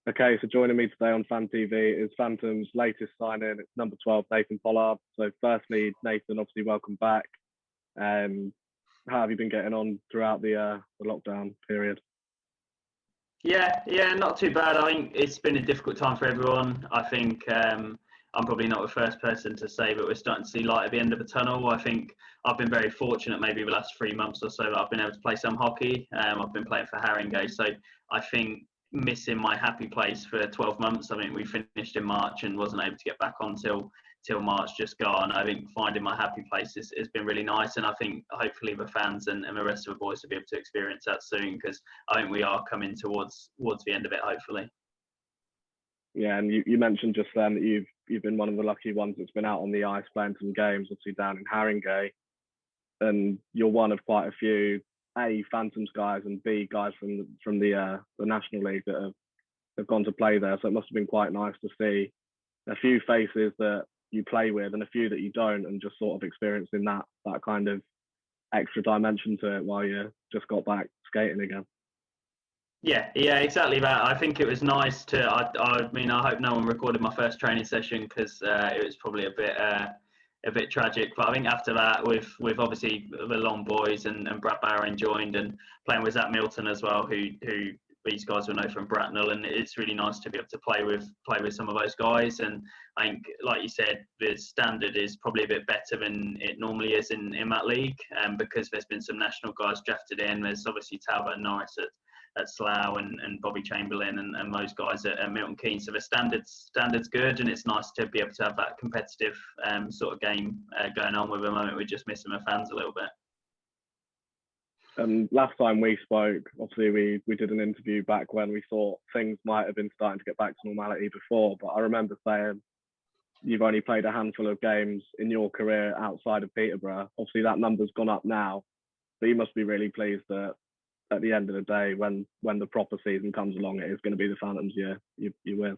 Okay, so joining me today on Fan TV is Phantom's latest signing. It's number 12, Nathan Pollard. So, firstly, Nathan, obviously, welcome back. Um, how have you been getting on throughout the lockdown period? Yeah, not too bad. I think it's been a difficult time for everyone. I think I'm probably not the first person to say, but we're starting to see light at the end of the tunnel. I think I've been very fortunate, maybe the last 3 months or so, that I've been able to play some hockey. I've been playing for Haringey, so I think missing my happy place for 12 months. I mean, we finished in March and wasn't able to get back on till March just gone. I think finding my happy place has been really nice, and I think hopefully the fans and the rest of the boys will be able to experience that soon, because I think we are coming towards the end of it, hopefully. Yeah, and you mentioned just then that you've been one of the lucky ones that's been out on the ice playing some games, obviously down in Haringey, and you're one of quite a few A Phantoms guys and B guys from the National League that have gone to play there. So it must have been quite nice to see a few faces that you play with and a few that you don't, and just sort of experiencing that kind of extra dimension to it while you just got back skating again. Yeah, exactly that. I think it was nice to. I mean, I hope no one recorded my first training session, because it was probably a bit tragic. But I think after that, with obviously the Long Boys and Brad Barron joined, and playing with Zach Milton as well, who these guys will know from Bracknell, and it's really nice to be able to play with some of those guys. And I think, like you said, the standard is probably a bit better than it normally is in that league, because there's been some national guys drafted in. There's obviously Talbot and Norris at Slough, and Bobby Chamberlain and those guys at Milton Keynes. So the standard's good, and it's nice to be able to have that competitive sort of game going on. With the moment we're just missing the fans a little bit. Last time we spoke, obviously we did an interview back when we thought things might have been starting to get back to normality before, but I remember saying you've only played a handful of games in your career outside of Peterborough. Obviously that number's gone up now, but you must be really pleased that at the end of the day, when the proper season comes along, it is going to be the Phantoms you with.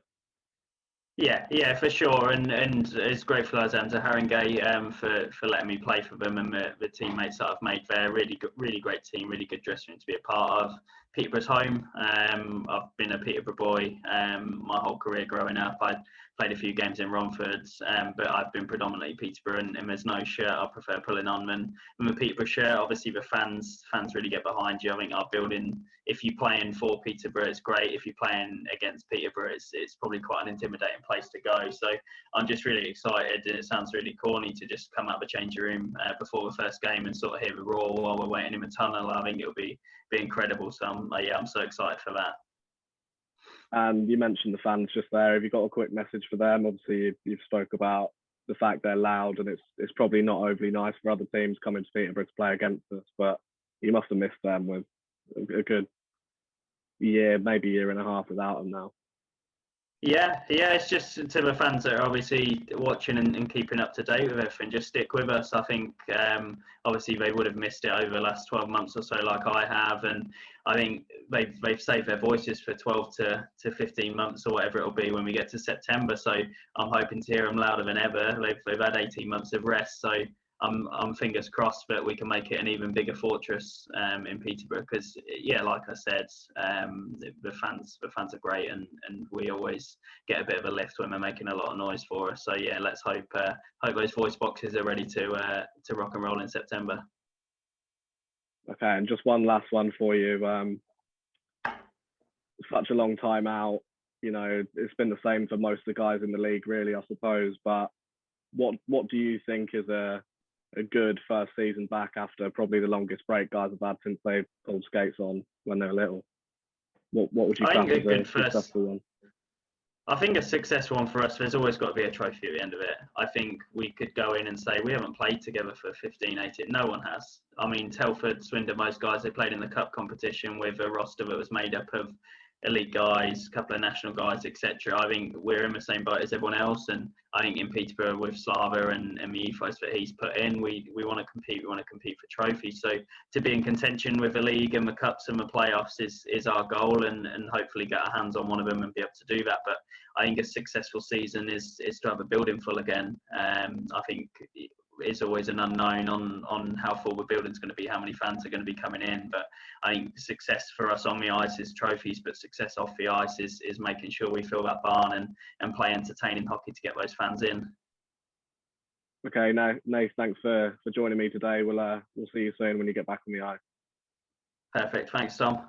Yeah, for sure, and it's grateful as I am to Haringey for letting me play for them, and the teammates that I've made there. Really great team, really good dressing room to be a part of. Peterborough's home. I've been a Peterborough boy my whole career growing up. I played a few games in Romford, but I've been predominantly Peterborough, and there's no shirt I prefer pulling on than the Peterborough shirt. Obviously, the fans really get behind you. I think our building, if you're playing for Peterborough, it's great. If you're playing against Peterborough, it's probably quite an intimidating place to go. So I'm just really excited, and it sounds really corny to just come out of the changing room before the first game and sort of hear the roar while we're waiting in the tunnel. I think it'll be incredible. So I'm so excited for that. And you mentioned the fans just there. Have you got a quick message for them? Obviously, you've spoke about the fact they're loud, and it's probably not overly nice for other teams coming to Peterborough to play against us, but you must have missed them with a good year, maybe year and a half without them now. Yeah, it's just to the fans that are obviously watching and keeping up to date with everything, just stick with us. I think obviously they would have missed it over the last 12 months or so, like I have, and I think they've saved their voices for 12 to 15 months or whatever it'll be when we get to September. So I'm hoping to hear them louder than ever. They've had 18 months of rest, so I'm fingers crossed that we can make it an even bigger fortress in Peterborough, because like I said, the fans are great, and we always get a bit of a lift when they're making a lot of noise for us. So let's hope those voice boxes are ready to rock and roll in September. Okay, and just one last one for you. Such a long time out, it's been the same for most of the guys in the league, really, I suppose. But what do you think is a good first season back after probably the longest break guys have had since they pulled skates on when they were little? What would you class as a successful one? I think a successful one for us, there's always got to be a trophy at the end of it. I think we could go in and say we haven't played together for 15, 18. No one has. I mean, Telford, Swindon, most guys, they played in the cup competition with a roster that was made up of elite guys, a couple of national guys, etc. I think we're in the same boat as everyone else, and I think in Peterborough with Slava and the ethos that he's put in, we want to compete. We want to compete for trophies. So to be in contention with the league and the cups and the playoffs is our goal, and hopefully get our hands on one of them and be able to do that. But I think a successful season is to have a building full again. I think is always an unknown on how full the building's going to be, how many fans are going to be coming in. But I think success for us on the ice is trophies, but success off the ice is making sure we fill that barn and play entertaining hockey to get those fans in. Okay, Nath, thanks for joining me today. We'll see you soon when you get back on the ice. Perfect. Thanks, Tom.